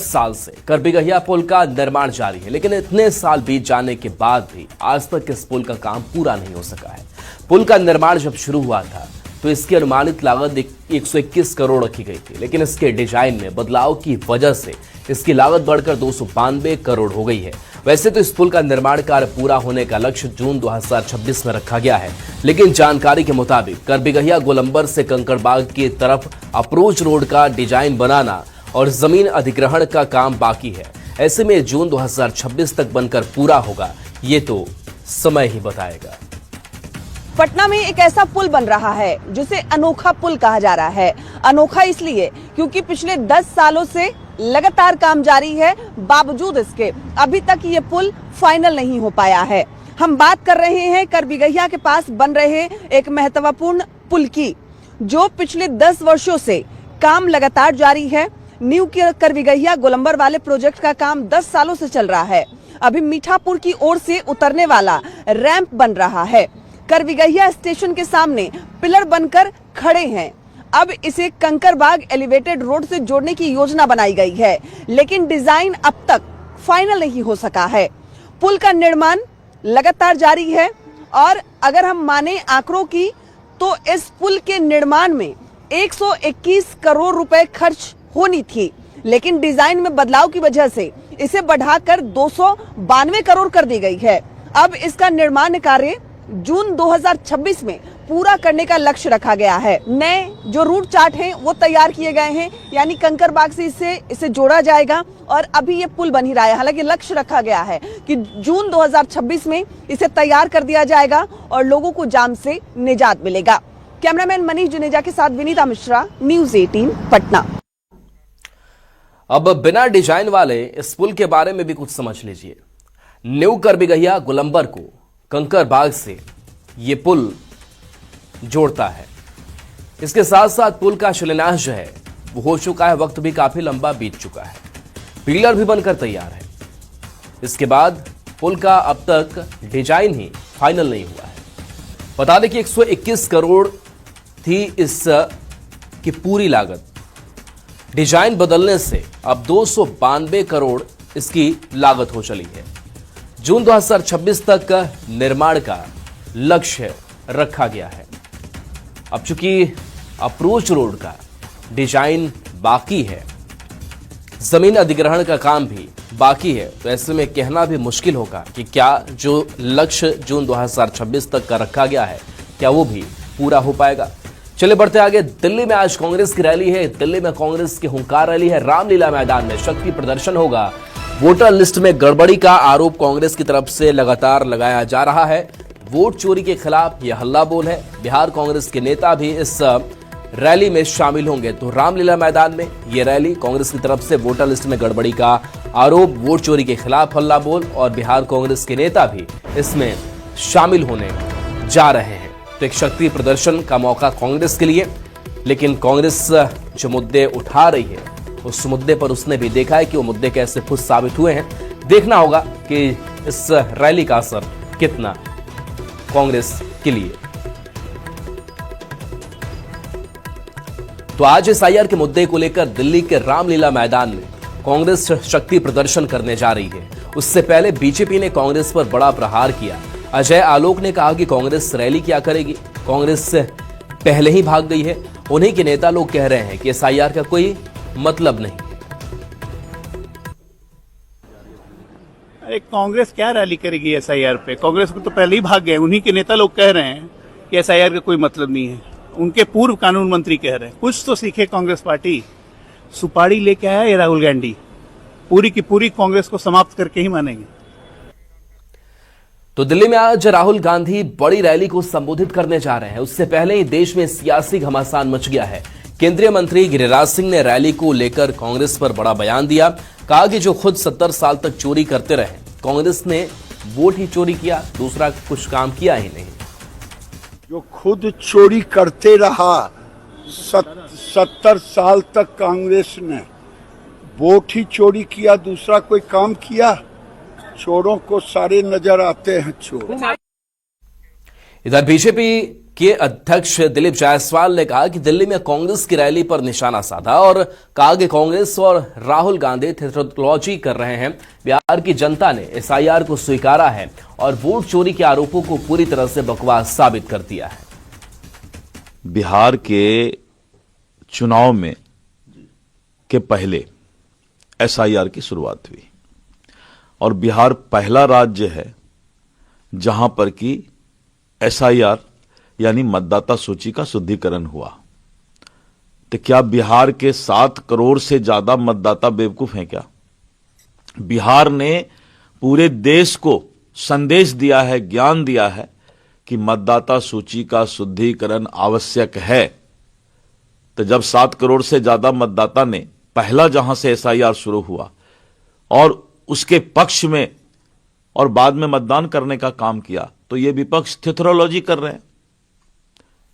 साल से करबिगहिया पुल का निर्माण जारी है, लेकिन इतने साल बीत जाने के बाद भी आज तक इस पुल का काम पूरा नहीं हो सका है। पुल का निर्माण जब शुरू हुआ था तो इसकी अनुमानित लागत 121 करोड़ रखी गई थी, लेकिन इसके डिजाइन में बदलाव की वजह से इसकी लागत बढ़कर 292 करोड़ हो गई है। वैसे तो इस पुल का निर्माण कार्य पूरा होने का लक्ष्य जून 2026 में रखा गया है, लेकिन जानकारी के मुताबिक करबिगहिया गोलंबर से कंकड़बाग की तरफ अप्रोच रोड का डिजाइन बनाना और जमीन अधिग्रहण का काम बाकी है। ऐसे में जून 2026 तक बनकर पूरा होगा, ये तो समय ही बताएगा। पटना में एक ऐसा पुल बन रहा है जिसे अनोखा पुल कहा जा रहा है। अनोखा इसलिए क्योंकि पिछले 10 सालों से लगातार काम जारी है, बावजूद इसके अभी तक ये पुल फाइनल नहीं हो पाया है। हम बात कर रहे हैं करबिगहिया के पास बन रहे एक महत्वपूर्ण पुल की, जो पिछले 10 वर्षों से काम लगातार जारी है। न्यू करबिगहिया गोलंबर वाले प्रोजेक्ट का काम 10 सालों से चल रहा है। अभी मीठापुर की ओर से उतरने वाला रैंप बन रहा है। करबिगहिया स्टेशन के सामने पिलर बनकर खड़े हैं। अब इसे कंकड़बाग एलिवेटेड रोड से जोड़ने की योजना बनाई गई है, लेकिन डिजाइन अब तक फाइनल नहीं हो सका है। पुल का निर्माण लगातार जारी है और अगर हम माने आंकड़ों की तो इस पुल के निर्माण में 121 करोड़ रुपए खर्च होनी थी, लेकिन डिजाइन में बदलाव की वजह से इसे बढ़ाकर 292 करोड़ कर दी गई है। अब इसका निर्माण कार्य जून 2026 में पूरा करने का लक्ष्य रखा गया है। नए जो रूट चार्ट हैं वो तैयार किए गए हैं, यानी कंकड़बाग से इसे जोड़ा जाएगा और अभी ये पुल बन ही रहा है। हालांकि लक्ष्य रखा गया है कि जून 2026 में इसे तैयार कर दिया जाएगा और लोगों को जाम से निजात मिलेगा। कैमरामैन मनीष जुनेजा के साथ विनीता मिश्रा, न्यूज़ 18 पटना। अब बिना डिजाइन वाले इस पुल के बारे में भी कुछ समझ लीजिए। न्यू करबिगहिया गोलंबर को कंकड़बाग से ये पुल जोड़ता है। इसके साथ साथ पुल का शिलान्यास जो है वो हो चुका है, वक्त भी काफी लंबा बीत चुका है, पिलर भी बनकर तैयार है। इसके बाद पुल का अब तक डिजाइन ही फाइनल नहीं हुआ है। बता दें कि 121 करोड़ थी इस की पूरी लागत। डिजाइन बदलने से अब 292 करोड़ इसकी लागत हो चली है। जून 2026 तक निर्माण का लक्ष्य रखा गया है। अब चूंकि अप्रोच रोड का डिजाइन बाकी है, जमीन अधिग्रहण का काम भी बाकी है, तो ऐसे में कहना भी मुश्किल होगा कि क्या जो लक्ष्य जून 2026 तक का रखा गया है क्या वो भी पूरा हो पाएगा। चले बढ़ते आगे। दिल्ली में आज कांग्रेस की रैली है। दिल्ली में कांग्रेस की हुंकार रैली है। रामलीला मैदान में शक्ति प्रदर्शन होगा। वोटर लिस्ट में गड़बड़ी का आरोप कांग्रेस की तरफ से लगातार लगाया जा रहा है। वोट चोरी के खिलाफ यह हल्ला बोल है। बिहार कांग्रेस के नेता भी इस रैली में शामिल होंगे। तो रामलीला मैदान में यह रैली कांग्रेस की तरफ से वोटर लिस्ट में गड़बड़ी का आरोप, वोट चोरी के खिलाफ हल्ला बोल और बिहार कांग्रेस के नेता भी इसमें शामिल होने जा रहे हैं। तो एक शक्ति प्रदर्शन का मौका कांग्रेस के लिए, लेकिन कांग्रेस जो मुद्दे उठा रही है उस मुद्दे पर उसने भी देखा है कि वो मुद्दे कैसे खुद साबित हुए हैं। देखना होगा कि इस रैली का असर कितना कांग्रेस के लिए। तो आज एसआईआर के मुद्दे को लेकर दिल्ली के रामलीला मैदान में कांग्रेस शक्ति प्रदर्शन करने जा रही है। उससे पहले बीजेपी ने कांग्रेस पर बड़ा प्रहार किया। अजय आलोक ने कहा कि कांग्रेस रैली क्या करेगी, कांग्रेस पहले ही भाग गई है। उन्हीं के नेता लोग कह रहे हैं कि एसआईआर का कोई मतलब नहीं। अरे कांग्रेस क्या रैली करेगी एसआईआर पे? कांग्रेस को तो पहले ही भाग गए। उन्हीं के नेता लोग कह रहे हैं कि एसआईआर का कोई मतलब नहीं है। उनके पूर्व कानून मंत्री कह रहे हैं। कुछ तो सीखे कांग्रेस पार्टी। सुपारी लेके आया ये राहुल गांधी, पूरी की पूरी कांग्रेस को समाप्त करके ही मानेंगे। तो दिल्ली में आज राहुल गांधी बड़ी रैली को संबोधित करने जा रहे हैं। उससे पहले ही देश में सियासी घमासान मच गया है। केंद्रीय मंत्री गिरिराज सिंह ने रैली को लेकर कांग्रेस पर बड़ा बयान दिया। कहा कि जो खुद 70 साल तक चोरी करते रहे, कांग्रेस ने वोट ही चोरी किया, दूसरा कुछ काम किया ही नहीं। जो खुद चोरी करते रहा 70 साल तक कांग्रेस ने वोट ही चोरी किया, दूसरा कोई काम किया? चोरों को सारे नजर आते हैं चोर। इधर बीजेपी के अध्यक्ष दिलीप जायसवाल ने कहा कि दिल्ली में कांग्रेस की रैली पर निशाना साधा और कहा कि कांग्रेस और राहुल गांधी थ्रेटोलॉजी कर रहे हैं। बिहार की जनता ने एसआईआर को स्वीकारा है और वोट चोरी के आरोपों को पूरी तरह से बकवास साबित कर दिया है। बिहार के चुनाव में के पहले एसआईआर की शुरुआत हुई और बिहार पहला राज्य है जहां पर कि एसआईआर यानी मतदाता सूची का शुद्धिकरण हुआ। तो क्या बिहार के 7 करोड़ से ज्यादा मतदाता बेवकूफ हैं क्या? बिहार ने पूरे देश को संदेश दिया है, ज्ञान दिया है कि मतदाता सूची का शुद्धिकरण आवश्यक है। तो जब 7 करोड़ से ज्यादा मतदाता ने पहला जहां से एसआईआर शुरू हुआ और उसके पक्ष में और बाद में मतदान करने का काम किया, तो ये विपक्ष थ्रेटोलॉजी कर रहे हैं।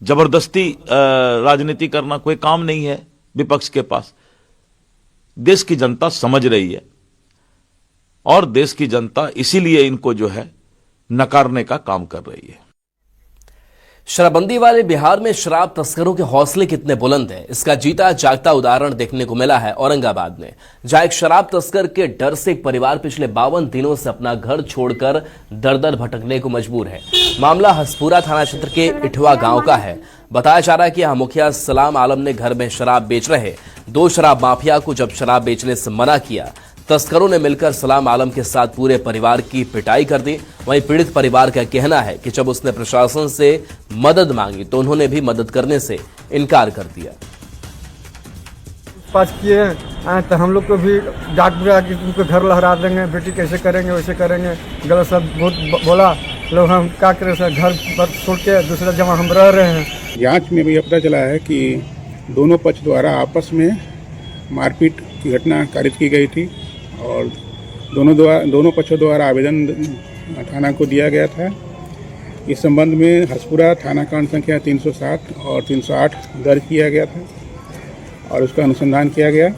जबरदस्ती राजनीति करना कोई काम नहीं है विपक्ष के पास। देश की जनता समझ रही है और देश की जनता इसीलिए इनको जो है नकारने का काम कर रही है। शराबबंदी वाले बिहार में शराब तस्करों के हौसले कितने बुलंद हैं, इसका जीता जागता उदाहरण देखने को मिला है औरंगाबाद में, जहां एक शराब तस्कर के डर से एक परिवार पिछले 52 दिनों से अपना घर छोड़कर दर दर भटकने को मजबूर है। मामला हसपुरा थाना क्षेत्र के इठवा गांव का है। बताया जा रहा है कि यहां मुखिया सलाम आलम ने घर में शराब बेच रहे 2 शराब माफिया को जब शराब बेचने से मना किया, तस्करों ने मिलकर सलाम आलम के साथ पूरे परिवार की पिटाई कर दी। वहीं पीड़ित परिवार का कहना है कि जब उसने प्रशासन से मदद मांगी तो उन्होंने भी मदद करने से इनकार कर दिया। पास किए तो हम लोग को भी डांट बुरा कि तुमको घर लहरा देंगे, बेटी कैसे करेंगे वैसे करेंगे, गलत सब बहुत बोला। लोग हम क्या करें सर, घर पर छोड़ के दूसरा जगह हम रह रहे हैं। जांच में भी पता चला है कि दोनों पक्ष द्वारा आपस में मारपीट की घटना कारित की गई थी और दोनों पक्षों द्वारा आवेदन थाना को दिया गया था। इस संबंध में हसपुरा थाना कांड संख्या 307 और 308 दर्ज किया गया था और उसका अनुसंधान किया गया।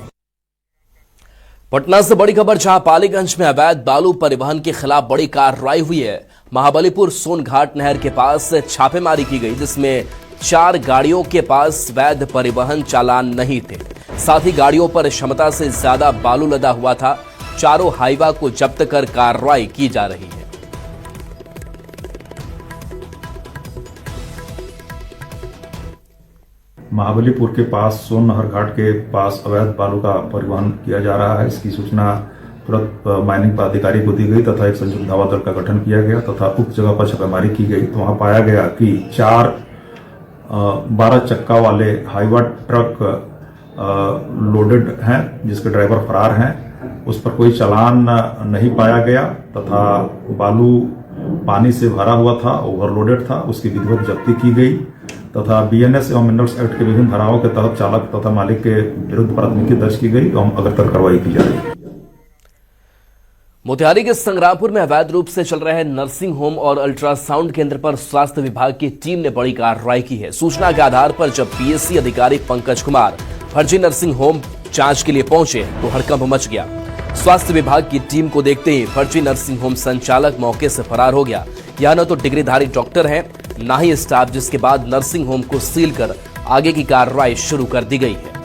पटना से बड़ी खबर, जहां पालीगंज में अवैध बालू परिवहन के खिलाफ बड़ी कार्रवाई हुई है। महाबलीपुर सोनघाट नहर के पास छापेमारी की गई, जिसमें 4 गाड़ियों के पास वैध परिवहन चालान नहीं थे। साथ ही गाड़ियों पर क्षमता से ज्यादा बालू लदा हुआ था। चारों हाईवा को जब्त कर कार्रवाई की जा रही है। महाबलीपुर के पास सोन नहर घाट के पास अवैध बालू का परिवहन किया जा रहा है। इसकी सूचना तुरंत माइनिंग पदाधिकारी को दी गई तथा एक संयुक्त धावा दल का गठन किया गया तथा उक्त जगह पर छापेमारी की गई। तो वहां पाया गया कि 4 12 चक्का वाले हाईवा ट्रक लोडेड हैं, जिसके ड्राइवर फरार हैं। उस पर कोई चालान नहीं पाया गया तथा बालू पानी से भरा हुआ था, ओवरलोडेड था। उसकी विधिवत जब्ती की गई तथा बीएनएस एवं मिनरल्स एक्ट के विभिन्न धाराओं के तहत चालक तथा मालिक के विरुद्ध प्राथमिकी दर्ज की गई एवं अग्रतर कार्रवाई की जा रही है। मोतिहारी के संग्रामपुर में अवैध रूप से चल रहे नर्सिंग होम और अल्ट्रासाउंड केंद्र पर स्वास्थ्य विभाग की टीम ने बड़ी कार्रवाई की है। सूचना के आधार पर जब पीएससी अधिकारी पंकज कुमार फर्जी नर्सिंग होम जांच के लिए पहुंचे तो हड़कंप मच गया। स्वास्थ्य विभाग की टीम को देखते ही फर्जी नर्सिंग होम संचालक मौके से फरार हो गया। यह न तो डिग्रीधारी डॉक्टर है, न ही स्टाफ, जिसके बाद नर्सिंग होम को सील कर आगे की कार्रवाई शुरू कर दी गई है।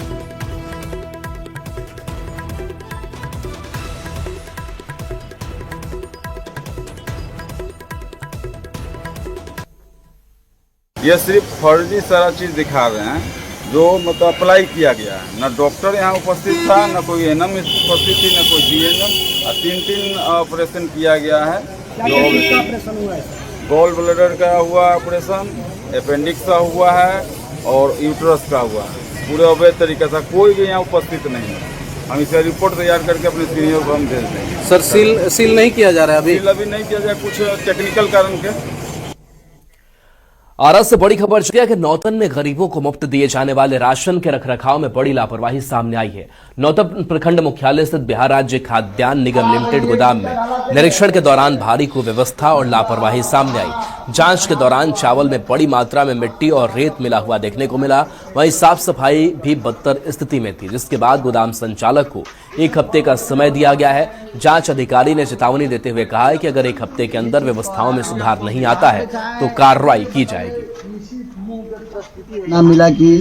ये सिर्फ फर्जी सारा चीज दिखा रहे हैं जो मतलब अप्लाई किया गया है। न डॉक्टर यहाँ उपस्थित था, न कोई एनएम उपस्थित थी, न कोई जीएनएम। 3 ऑपरेशन किया गया है। गॉल ब्लैडर का हुआ ऑपरेशन, अपेंडिक्स का हुआ है और यूट्रस का हुआ है। पूरे अवैध तरीके से कोई भी यहाँ उपस्थित नहीं है। हम इसे रिपोर्ट तैयार करके अपने सीनियर को हम भेज देंगे। सर सील नहीं किया जा रहा है अभी नहीं किया जाए, कुछ टेक्निकल कारण के। आरा से बड़ी खबर है कि नौतन में गरीबों को मुफ्त दिए जाने वाले राशन के रखरखाव में बड़ी लापरवाही सामने आई है। नौतन प्रखंड मुख्यालय स्थित बिहार राज्य खाद्यान्न निगम लिमिटेड गोदाम में निरीक्षण के दौरान भारी कुव्यवस्था और लापरवाही सामने आई। जांच के दौरान चावल में बड़ी मात्रा में मिट्टी और रेत मिला हुआ देखने को मिला। वहीं साफ सफाई भी बदतर स्थिति में थी, जिसके बाद गोदाम संचालक को 1 हफ्ते का समय दिया गया है। जांच अधिकारी ने चेतावनी देते हुए कहा है कि अगर 1 हफ्ते के अंदर व्यवस्थाओं में सुधार नहीं आता है तो कार्रवाई की जाएगी। ना मिला कि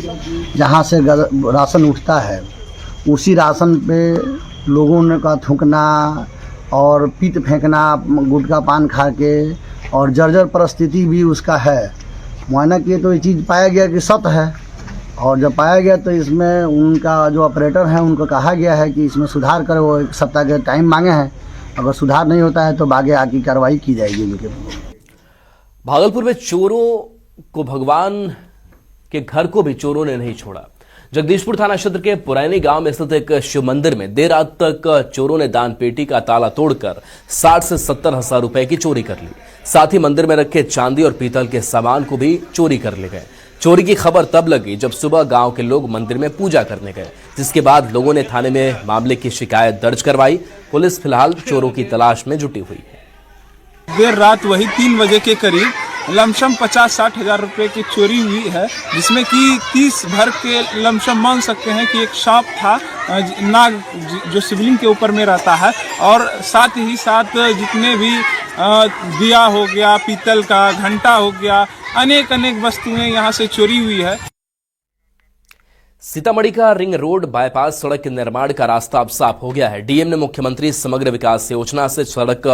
जहाँ से राशन उठता है उसी राशन पे लोगों ने का थूकना और पीत फेंकना, गुटखा पान खा के, और जर्जर परिस्थिति भी उसका है। मुआयना किए तो ये चीज़ पाया गया कि सत्य है, और जब पाया गया तो इसमें उनका जो ऑपरेटर है उनको कहा गया है कि इसमें सुधार करें। वो 1 सप्ताह के टाइम मांगे हैं, अगर सुधार नहीं होता है तो आगे आगे कार्रवाई की जाएगी इनके। भागलपुर में चोरों को भगवान के घर को भी चोरों ने नहीं छोड़ा। जगदीशपुर थाना क्षेत्र के पुरैनी गांव में स्थित एक शिव मंदिर में देर रात तक चोरों ने दान पेटी का ताला तोड़कर 60 से 70 हजार रुपए की चोरी कर ली। साथ ही मंदिर में रखे चांदी और पीतल के सामान को भी चोरी कर ले गए। चोरी की खबर तब लगी जब सुबह गांव के लोग मंदिर में पूजा करने गए, जिसके बाद लोगों ने थाने में मामले की शिकायत दर्ज करवाई। पुलिस फिलहाल चोरों की तलाश में जुटी हुई है। देर रात वही 3 बजे के करीब लमसम 50-60 हजार रुपए की चोरी हुई है, जिसमें कि 30 भर के लमसम मान सकते हैं कि एक सांप था नाग जो शिवलिंग के ऊपर में रहता है, और साथ ही साथ जितने भी दिया हो गया, पीतल का घंटा हो गया, अनेक वस्तुएं यहाँ से चोरी हुई है। सीतामढ़ी का रिंग रोड बाईपास सड़क के निर्माण का रास्ता अब साफ हो गया है। डीएम ने मुख्यमंत्री समग्र विकास योजना से सड़क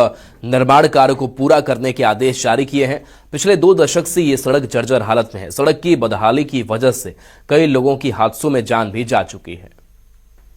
निर्माण कार्य को पूरा करने के आदेश जारी किए हैं। पिछले 2 दशक से ये सड़क जर्जर हालत में है। सड़क की बदहाली की वजह से कई लोगों की हादसों में जान भी जा चुकी है।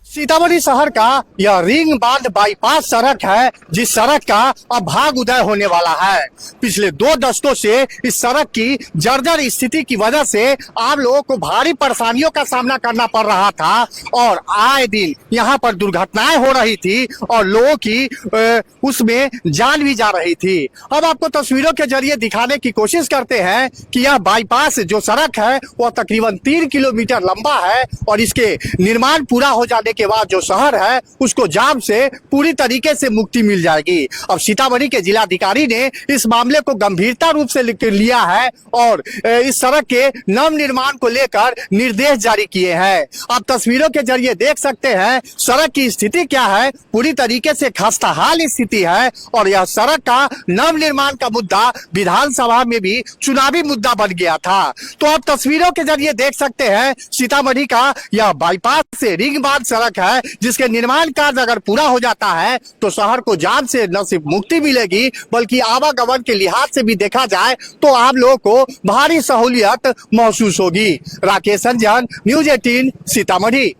सीतामढ़ी शहर का यह रिंग बांध बाईपास सड़क है, जिस सड़क का अब भाग उदय होने वाला है। पिछले 2 दशकों से इस सड़क की जर्जर स्थिति की वजह से आम लोगों को भारी परेशानियों का सामना करना पड़ रहा था, और आए दिन यहाँ पर दुर्घटनाएं हो रही थी और लोगों की उसमें जान भी जा रही थी। अब आपको तस्वीरों के जरिए दिखाने की कोशिश करते हैं कि यह बाईपास जो सड़क है वह तकरीबन 3 किलोमीटर लंबा है, और इसके निर्माण पूरा हो जाने के बाद जो शहर है उसको जाम से पूरी तरीके से मुक्ति मिल जाएगी। अब सीतामढ़ी के जिलाधिकारी ने इस मामले को गंभीरता रूप से लिया है और इस सड़क के नव निर्माण को लेकर निर्देश जारी किए हैं। आप तस्वीरों के जरिए देख सकते हैं सड़क की स्थिति क्या है, पूरी तरीके से खस्ताहाल स्थिति है, और यह सड़क का नव निर्माण का मुद्दा विधानसभा में भी चुनावी मुद्दा बन गया था। तो आप तस्वीरों के जरिए देख सकते हैं सीतामढ़ी का यह बाईपास से रिंग बांध सड़क है, जिसके निर्माण कार्य अगर पूरा हो जाता है तो शहर को जाम से न सिर्फ मुक्ति मिलेगी बल्कि आवागमन के लिहाज से भी देखा जाए तो आम लोगों को भारी सहूलियत महसूस होगी। राकेश रंजन, न्यूज 18 सीतामढ़ी।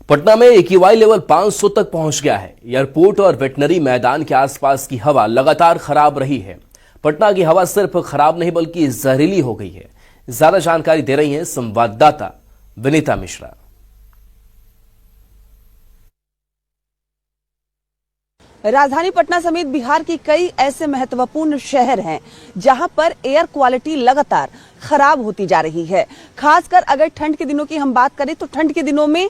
पटना में AQI लेवल 500 तक पहुंच गया है। एयरपोर्ट और वेटनरी मैदान के आसपास की हवा लगातार खराब रही है। पटना की हवा सिर्फ खराब नहीं बल्कि जहरीली हो गई है। ज्यादा जानकारी दे रही हैं संवाददाता विनीता मिश्रा। राजधानी पटना समेत बिहार की कई ऐसे महत्वपूर्ण शहर हैं जहां पर एयर क्वालिटी लगातार खराब होती जा रही है। खासकर अगर ठंड के दिनों की हम बात करें तो ठंड के दिनों में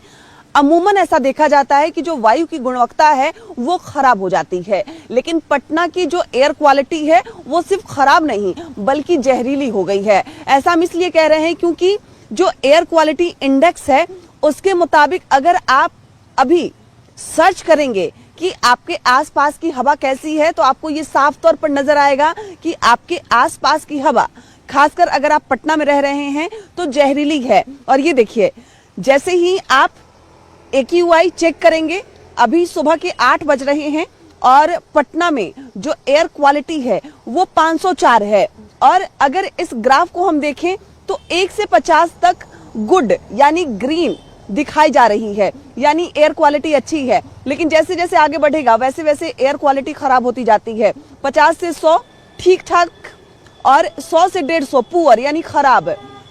अमूमन ऐसा देखा जाता है कि जो वायु की गुणवत्ता है वो खराब हो जाती है, लेकिन पटना की जो एयर क्वालिटी है वो सिर्फ खराब नहीं बल्कि जहरीली हो गई है। ऐसा हम इसलिए कह रहे हैं क्योंकि जो एयर क्वालिटी इंडेक्स है उसके मुताबिक अगर आप अभी सर्च करेंगे कि आपके आसपास की हवा कैसी है तो आपको ये साफ तौर पर नजर आएगा कि आपके आसपास की हवा, खासकर अगर आप पटना में रह रहे हैं तो जहरीली है। और ये देखिए, जैसे ही आप AQI चेक करेंगे, अभी सुबह के 8 बज रहे हैं और पटना में जो एयर क्वालिटी है वो 504 है। और अगर इस ग्राफ को हम देखें तो 1 से 50 तक गुड यानी ग्रीन दिखाई जा रही है, यानी एयर क्वालिटी अच्छी है। लेकिन जैसे जैसे आगे बढ़ेगा वैसे वैसे एयर क्वालिटी खराब होती जाती है। 50 से 100 ठीक ठाक और 100 से 150 पुअर यानी खराब,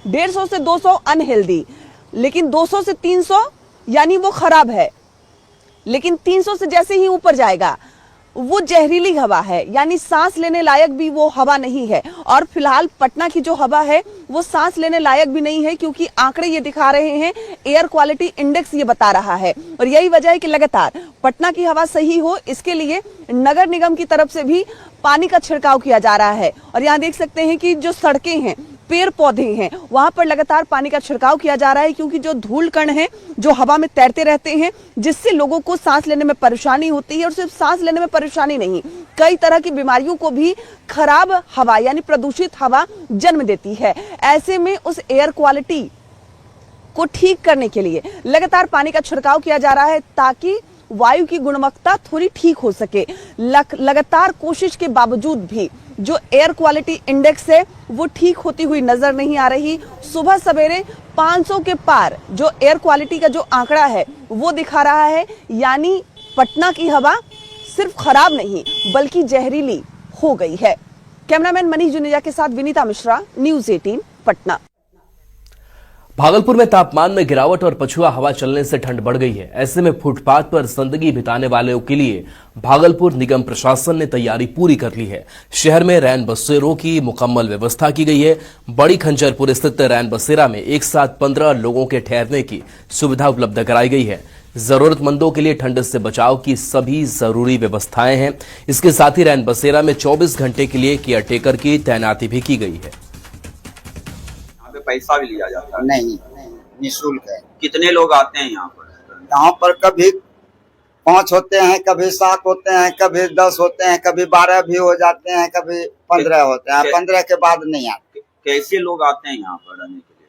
150 से 200 अनहेल्दी, लेकिन 200 से 300 यानी वो खराब है। लेकिन 300 से जैसे ही ऊपर जाएगा वो जहरीली हवा है, यानी सांस लेने लायक भी वो हवा नहीं है। और फिलहाल पटना की जो हवा है वो सांस लेने लायक भी नहीं है, क्योंकि आंकड़े ये दिखा रहे हैं, एयर क्वालिटी इंडेक्स ये बता रहा है। और यही वजह है कि लगातार पटना की हवा सही हो, इसके लिए नगर निगम की तरफ से भी पानी का छिड़काव किया जा रहा है। और यहाँ देख सकते हैं कि जो सड़कें हैं, पेड़ पौधे हैं, वहां पर लगातार पानी का छिड़काव किया जा रहा है, क्योंकि जो धूल कण हैं जो हवा में तैरते रहते हैं, जिससे लोगों को सांस लेने में परेशानी होती है। और सिर्फ सांस लेने में परेशानी नहीं, कई तरह की बीमारियों को भी खराब हवा यानी प्रदूषित हवा जन्म देती है। ऐसे में उस एयर क्वालिटी को ठीक करने के लिए लगातार पानी का छिड़काव किया जा रहा है, ताकि वायु की गुणवत्ता थोड़ी ठीक हो सके। लगातार कोशिश के बावजूद भी जो एयर क्वालिटी इंडेक्स है वो ठीक होती हुई नजर नहीं आ रही। सुबह सवेरे 500 के पार जो एयर क्वालिटी का जो आंकड़ा है वो दिखा रहा है, यानी पटना की हवा सिर्फ खराब नहीं बल्कि जहरीली हो गई है। कैमरामैन मनीष जुनेजा के साथ विनीता मिश्रा, न्यूज़ 18 पटना। भागलपुर में तापमान में गिरावट और पछुआ हवा चलने से ठंड बढ़ गई है। ऐसे में फुटपाथ पर जिंदगी बिताने वालों के लिए भागलपुर निगम प्रशासन ने तैयारी पूरी कर ली है। शहर में रैन बसेरों की मुकम्मल व्यवस्था की गई है। बड़ी खंजरपुर स्थित रैन बसेरा में एक साथ 15 लोगों के ठहरने की सुविधा उपलब्ध कराई गई है। जरूरतमंदों के लिए ठंड से बचाव की सभी जरूरी व्यवस्थाएं हैं। इसके साथ ही रैन बसेरा में 24 घंटे के लिए केयरटेकर की तैनाती भी की गई है। पैसा भी लिया जाता है? नहीं, निःशुल्क है। कितने लोग आते हैं यहाँ पर? यहाँ पर कभी 5 होते हैं, कभी 7 होते हैं, कभी 10 होते हैं, कभी 12 भी हो जाते हैं, कभी 15 होते हैं। 15 के बाद नहीं आते। कैसे लोग आते हैं यहाँ पर रहने के लिए?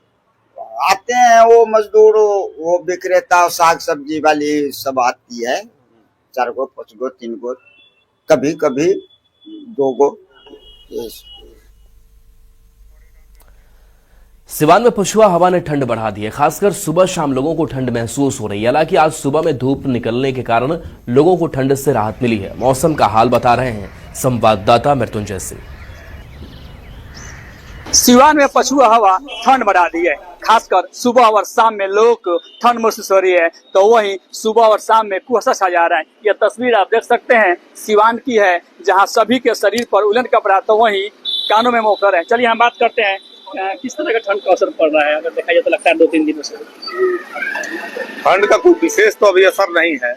आते हैं वो मजदूर, वो विक्रेता, साग सब्जी वाली सब आती है, 4 गो 5 गो 3 गो, कभी कभी 2 गो। सिवान में पछुआ हवा ने ठंड बढ़ा दी है। खासकर सुबह शाम लोगों को ठंड महसूस हो रही है। हालांकि आज सुबह में धूप निकलने के कारण लोगों को ठंड से राहत मिली है। मौसम का हाल बता रहे हैं संवाददाता मृत्युंजय सिंह। सिवान में पछुआ हवा ठंड बढ़ा दी है। खासकर सुबह और शाम में लोगों को ठंड महसूस हो रही है, तो वहीं सुबह और शाम में कुहासा छा जा रहा है। यह तस्वीर आप देख सकते हैं सिवान की है, जहां सभी के शरीर पर उलन कपड़ा, तो वहीं कानों में मोफलर है। चलिए हम बात करते हैं किस तरह का ठंड का असर पड़ रहा है। अगर देखा जाए तो लगता है 2-3 दिनों से ठंड का कोई विशेष तो अभी असर नहीं है,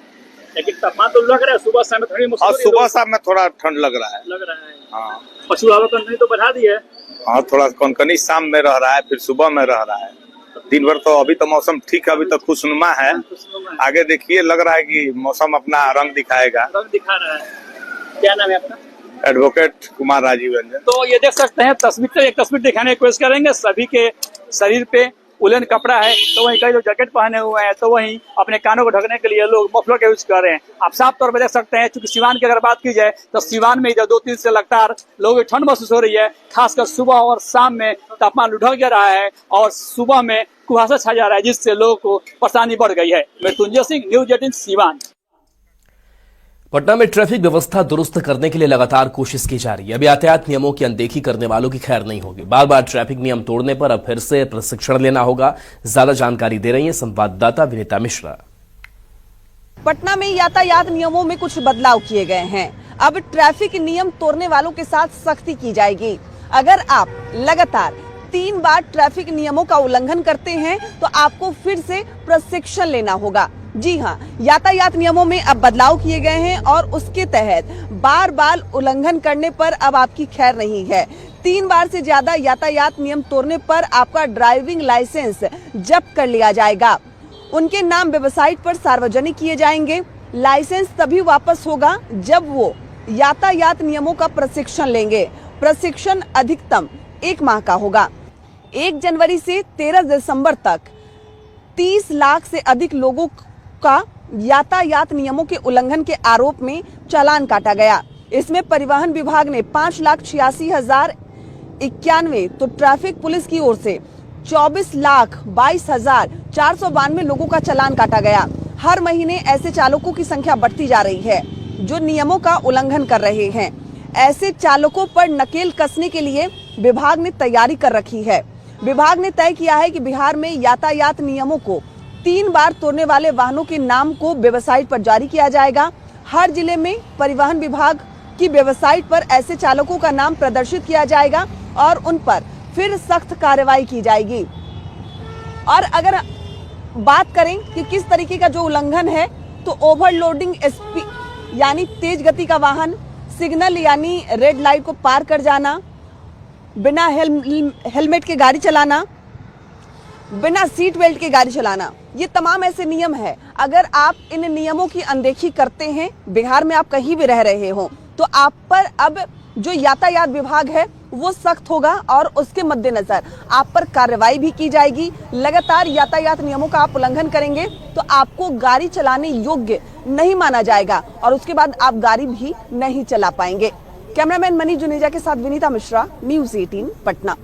लेकिन तापमान तो लग रहा है सुबह शाम में थोड़ी मुश्किल। सुबह शाम में थोड़ा ठंड लग रहा है। हाँ, पछुआ हवा कनकनी तो बढ़ा दी है। हाँ, थोड़ा कनकनी शाम में रह रहा है, फिर सुबह में रह रहा है। दिन भर तो अभी तो मौसम ठीक है, अभी तो खुशनुमा है। आगे देखिए, लग रहा है कि मौसम अपना रंग दिखाएगा। रंग दिखा रहा है। क्या नाम है अपना? एडवोकेट कुमार राजीव रंजन। तो ये देख सकते हैं तस्वीर, एक तस्वीर दिखाने की कोशिश करेंगे। सभी के शरीर पे उलन कपड़ा है, तो वहीं कई लोग जैकेट पहने हुए हैं, तो वहीं अपने कानों को ढकने के लिए लोग मफलर का यूज कर रहे हैं। आप साफ तौर पर देख सकते हैं, चूंकि सिवान की अगर बात की जाए तो सिवान में इधर 2-3 से लगातार लोगों की ठंड महसूस हो रही है। खासकर सुबह और शाम में तापमान लुढ़क जा रहा है और सुबह में कुहासा छा जा रहा है, जिससे लोगों को परेशानी बढ़ गई है। मृत्युंजय सिंह, न्यूज़ 18 सिवान। पटना में ट्रैफिक व्यवस्था दुरुस्त करने के लिए लगातार कोशिश की जा रही है। अब यातायात नियमों की अनदेखी करने वालों की खैर नहीं होगी। बार बार ट्रैफिक नियम तोड़ने पर अब फिर से प्रशिक्षण लेना होगा। ज्यादा जानकारी दे रही है संवाददाता विनीता मिश्रा। पटना में यातायात नियमों में कुछ बदलाव किए गए हैं। अब ट्रैफिक नियम तोड़ने वालों के साथ सख्ती की जाएगी। अगर आप लगातार 3 बार ट्रैफिक नियमों का उल्लंघन करते हैं तो आपको फिर से प्रशिक्षण लेना होगा। जी हाँ, यातायात नियमों में अब बदलाव किए गए हैं और उसके तहत बार बार उल्लंघन करने पर अब आपकी खैर नहीं है। 3 बार से ज्यादा यातायात नियम तोड़ने पर आपका ड्राइविंग लाइसेंस जब्त कर लिया जाएगा। उनके नाम वेबसाइट पर सार्वजनिक किए जाएंगे। लाइसेंस तभी वापस होगा जब वो यातायात नियमों का प्रशिक्षण लेंगे। प्रशिक्षण अधिकतम 1 माह का होगा। 1 जनवरी से 13 दिसंबर तक 30 लाख से अधिक लोगों का यातायात नियमों के उल्लंघन के आरोप में चालान काटा गया। इसमें परिवहन विभाग ने 5,86,091 तो ट्रैफिक पुलिस की ओर से 24,22,492 लोगों का चालान काटा गया। हर महीने ऐसे चालकों की संख्या बढ़ती जा रही है जो नियमों का उल्लंघन कर रहे हैं। ऐसे चालकों पर नकेल कसने के लिए विभाग ने तैयारी कर रखी है। विभाग ने तय किया है कि बिहार में यातायात नियमों को 3 बार तोड़ने वाले वाहनों के नाम को वेबसाइट पर जारी किया जाएगा। हर जिले में परिवहन विभाग की वेबसाइट पर ऐसे चालकों का नाम प्रदर्शित किया जाएगा और उन पर फिर सख्त कार्रवाई की जाएगी। और अगर बात करें कि किस तरीके का जो उल्लंघन है, तो ओवरलोडिंग यानी तेज गति का वाहन, सिग्नल यानी रेड लाइट को पार कर जाना, बिना हेलमेट के गाड़ी चलाना, बिना सीट बेल्ट के गाड़ी चलाना, ये तमाम ऐसे नियम है। अगर आप इन नियमों की अनदेखी करते हैं, बिहार में आप कहीं भी रह रहे हो, तो आप पर अब जो यातायात विभाग है वो सख्त होगा और उसके मद्देनजर आप पर कार्रवाई भी की जाएगी। लगातार यातायात नियमों का आप उल्लंघन करेंगे तो आपको गाड़ी चलाने योग्य नहीं माना जाएगा और उसके बाद आप गाड़ी भी नहीं चला पाएंगे। कैमरामैन मनीष जुनेजा के साथ विनीता मिश्रा, न्यूज़ 18 पटना।